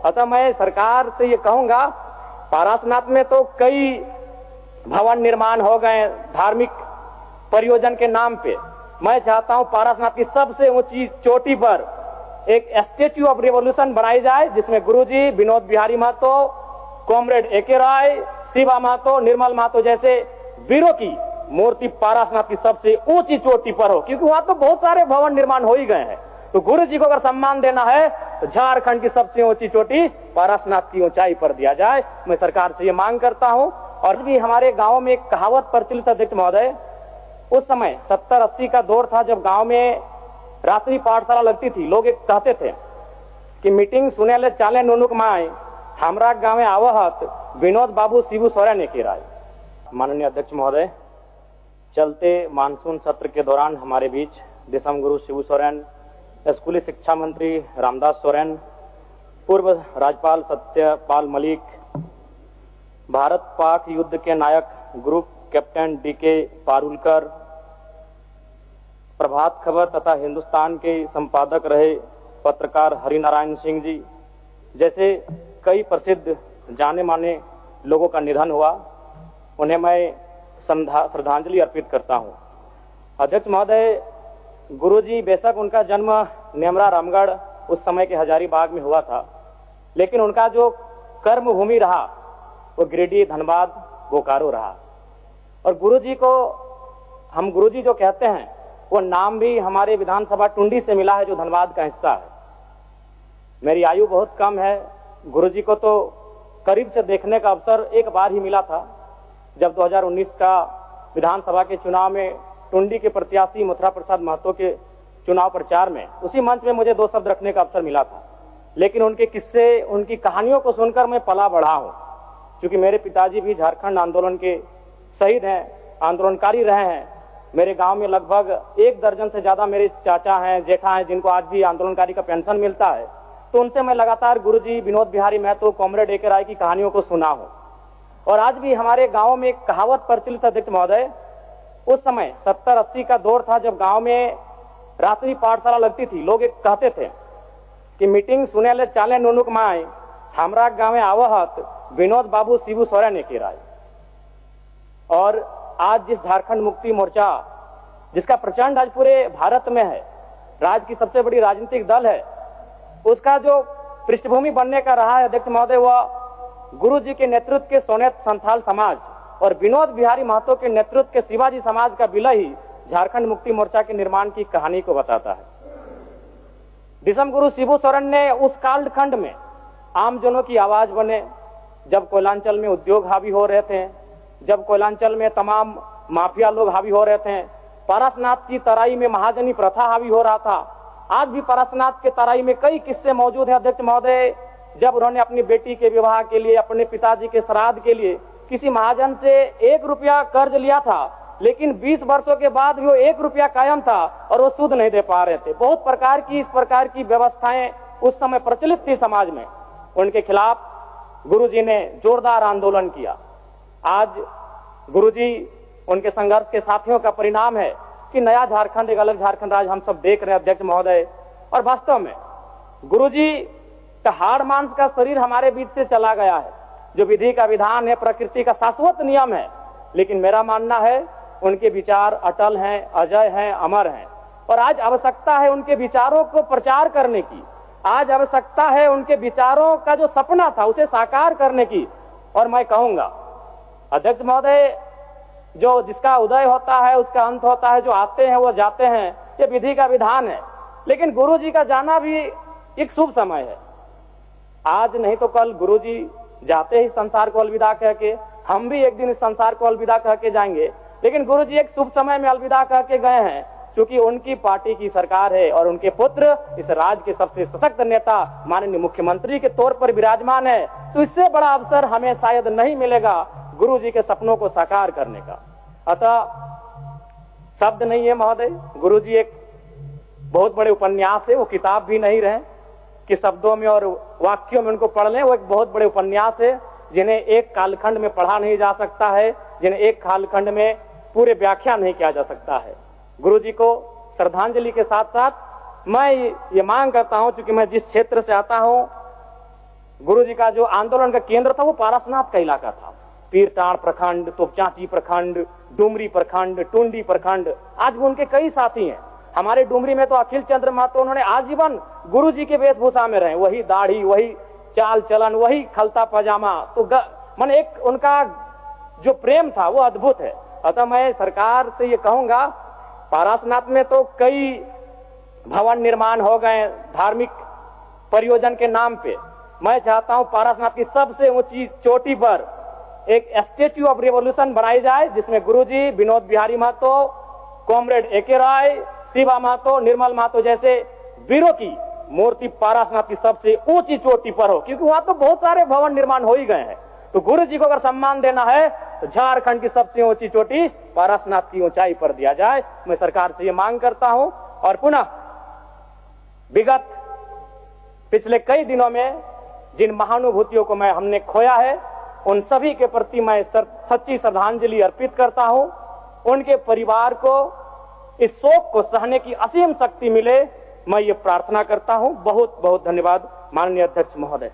अतः मैं सरकार से ये कहूंगा, पारसनाथ में तो कई भवन निर्माण हो गए धार्मिक परियोजन के नाम पे। मैं चाहता हूं पारसनाथ की सबसे ऊंची चोटी पर एक स्टैच्यू ऑफ रिवॉल्यूशन बनाई जाए, जिसमें गुरुजी, विनोद बिहारी महतो, कॉमरेड एके राय, शिवा महतो, निर्मल महतो जैसे वीरों की मूर्ति पारसनाथ की सबसे ऊंची चोटी पर हो, क्योंकि वहां तो बहुत सारे भवन निर्माण हो ही गए हैं। तो गुरु जी को अगर सम्मान देना है तो झारखंड की सबसे ऊंची चोटी पारसनाथ की ऊंचाई पर दिया जाए। मैं सरकार से ये मांग करता हूं। और भी हमारे गांव में एक कहावत प्रचलित है अध्यक्ष महोदय, उस समय 70-80 का दौर था जब गांव में रात्रि पाठशाला लगती थी। लोग एक कहते थे कि मीटिंग सुने ले चाले नुनुक माए, हमरा गांव आवहत विनोद बाबू शिबू सोरेन के राय। माननीय अध्यक्ष महोदय, चलते मानसून सत्र के दौरान हमारे बीच दिसम गुरु शिबू सोरेन, स्कूली शिक्षा मंत्री रामदास सोरेन, पूर्व राज्यपाल सत्यपाल मलिक, भारत पाक युद्ध के नायक group captain DK Parulkar, Prabhat Khabar तथा हिंदुस्तान के संपादक रहे पत्रकार हरिनारायण सिंह जी जैसे कई प्रसिद्ध जाने माने लोगों का निधन हुआ। उन्हें मैं श्रद्धांजलि अर्पित करता हूं। अध्यक्ष महोदय, गुरुजी बेशक उनका जन्म नेमरा रामगढ़ उस समय के हजारीबाग में हुआ था, लेकिन उनका जो कर्म भूमि रहा वो गिरिडीह, धनबाद, बोकारो रहा। और गुरुजी को हम गुरुजी जो कहते हैं वो नाम भी हमारे विधानसभा टुंडी से मिला है, जो धनबाद का हिस्सा है। मेरी आयु बहुत कम है, गुरुजी को तो करीब से देखने का अवसर एक बार ही मिला था, जब 2019 का विधानसभा के चुनाव में टुंडी के प्रत्याशी मथुरा प्रसाद महतो के चुनाव प्रचार में उसी मंच में मुझे 2 शब्द रखने का अवसर मिला था। लेकिन उनके किस्से, उनकी कहानियों को सुनकर मैं पला बढ़ा हूं, क्योंकि मेरे पिताजी भी झारखंड आंदोलन के शहीद हैं, आंदोलनकारी रहे हैं। मेरे गांव में लगभग 1 दर्जन से ज्यादा मेरे चाचा हैं, जेठा हैं, जिनको आज भी आंदोलनकारी का पेंशन मिलता है। तो उनसे मैं लगातार गुरुजी, विनोद बिहारी महतो, कॉमरेड एके राय की कहानियों को सुना हूं। और आज भी हमारे गांव में एक कहावत प्रचलित अध्यक्ष महोदय, उस समय 70-80 का दौर था जब गांव में रात्रि पाठशाला लगती थी। लोग एक कहते थे कि मीटिंग सुने ले चाले नुनुक माए, हमरा गांव आवहत विनोद बाबू शिबू सोरेन के राय। और आज जिस झारखंड मुक्ति मोर्चा, जिसका प्रचंड आज पूरे भारत में है, राज्य की सबसे बड़ी राजनीतिक दल है, उसका जो पृष्ठभूमि बनने का रहा है अध्यक्ष महोदय, वह गुरु जी के नेतृत्व के सोनेत संथाल समाज और विनोद बिहारी महतो के नेतृत्व के शिवाजी समाज का विलय ही झारखंड मुक्ति मोर्चा के निर्माण की कहानी को बताता है। दिसम गुरु शिबू सोरेन ने उस कालखंड में आमजनों की आवाज बने, जब कोयलांचल में उद्योग हावी हो रहे थे, जब कोयलांचल में तमाम माफिया लोग हावी हो रहे थे, पारसनाथ की तराई में महाजनी प्रथा हावी हो रहा था। आज भी पारसनाथ के तराई में कई किस्से मौजूद हैं अध्यक्ष महोदय, जब उन्होंने अपनी बेटी के विवाह के लिए, अपने पिताजी के श्राद्ध के लिए किसी महाजन से 1 रुपया कर्ज लिया था, लेकिन 20 वर्षों के बाद भी वो 1 रुपया कायम था और वो सूद नहीं दे पा रहे थे। बहुत प्रकार की इस प्रकार की व्यवस्थाएं उस समय प्रचलित थी समाज में। उनके खिलाफ गुरुजी ने जोरदार आंदोलन किया। आज गुरुजी, उनके संघर्ष के साथियों का परिणाम है कि नया झारखंड, एक अलग झारखंड राज्य हम सब देख रहे हैं अध्यक्ष महोदय। और वास्तव में गुरुजी का हाड़ मांस का शरीर हमारे बीच से चला गया है, जो विधि का विधान है, प्रकृति का शाश्वत नियम है। लेकिन मेरा मानना है उनके विचार अटल हैं, अजय हैं, अमर हैं। और आज आवश्यकता है उनके विचारों को प्रचार करने की, आज आवश्यकता है उनके विचारों का जो सपना था उसे साकार करने की। और मैं कहूंगा अध्यक्ष महोदय, जो जिसका उदय होता है उसका अंत होता है, जो आते हैं वो जाते हैं, ये विधि का विधान है। लेकिन गुरुजी का जाना भी एक शुभ समय है। आज नहीं तो कल गुरुजी जाते ही संसार को अलविदा कह के, हम भी एक दिन इस संसार को अलविदा कह के जाएंगे। लेकिन गुरुजी एक शुभ समय में अलविदा कह के गए हैं, क्योंकि उनकी पार्टी की सरकार है और उनके पुत्र इस राज्य के सबसे सशक्त नेता माननीय मुख्यमंत्री के तौर पर विराजमान है। तो इससे बड़ा अवसर हमें शायद नहीं मिलेगा गुरुजी के सपनों को साकार करने का। अतः शब्द नहीं है महोदय, गुरुजी एक बहुत बड़े उपन्यास है, वो किताब भी नहीं रहे कि शब्दों में और वाक्यों में उनको पढ़ लें। वो एक बहुत बड़े उपन्यास है जिन्हें एक कालखंड में पढ़ा नहीं जा सकता है, जिन्हें एक कालखंड में पूरे व्याख्या नहीं किया जा सकता है। गुरुजी को श्रद्धांजलि के साथ साथ मैं ये मांग करता हूं, क्योंकि मैं जिस क्षेत्र से आता हूं गुरु जी का जो आंदोलन का केंद्र था वो पारसनाथ का इलाका था। पीरटांड़ प्रखंड, तोपचांची प्रखंड, डुमरी प्रखंड, टुंडी प्रखंड, आज भी उनके कई साथी हैं। हमारे डुमरी में तो अखिल चंद्र महतो, उन्होंने आजीवन गुरु जी के वेशभूषा में रहे, वही दाढ़ी, वही चाल चलन, वही खलता पजामा। तो मन एक उनका जो प्रेम था वो अद्भुत है। अतः मैं सरकार से ये कहूंगा, पारसनाथ में तो कई भवन निर्माण हो गए धार्मिक परियोजन के नाम पे। मैं चाहता हूं पारसनाथ की सबसे ऊंची चोटी पर एक स्टैच्यू ऑफ रिवॉल्यूशन बनाई जाए, जिसमें गुरुजी, विनोद बिहारी महतो, कॉमरेड एके राय, शिवा महतो, निर्मल महतो जैसे वीरों की मूर्ति पारसनाथ की सबसे ऊंची चोटी पर हो, क्योंकि वहां तो बहुत सारे भवन निर्माण हो ही गए हैं। तो गुरु जी को अगर सम्मान देना है तो झारखंड की सबसे ऊंची चोटी पारसनाथ की ऊंचाई पर दिया जाए। मैं सरकार से ये मांग करता हूं। और पुनः विगत पिछले कई दिनों में जिन महानुभूतियों को हमने खोया है, उन सभी के प्रति मैं सच्ची श्रद्धांजलि अर्पित करता हूं। उनके परिवार को इस शोक को सहने की असीम शक्ति मिले, मैं ये प्रार्थना करता हूं। बहुत बहुत धन्यवाद माननीय अध्यक्ष महोदय।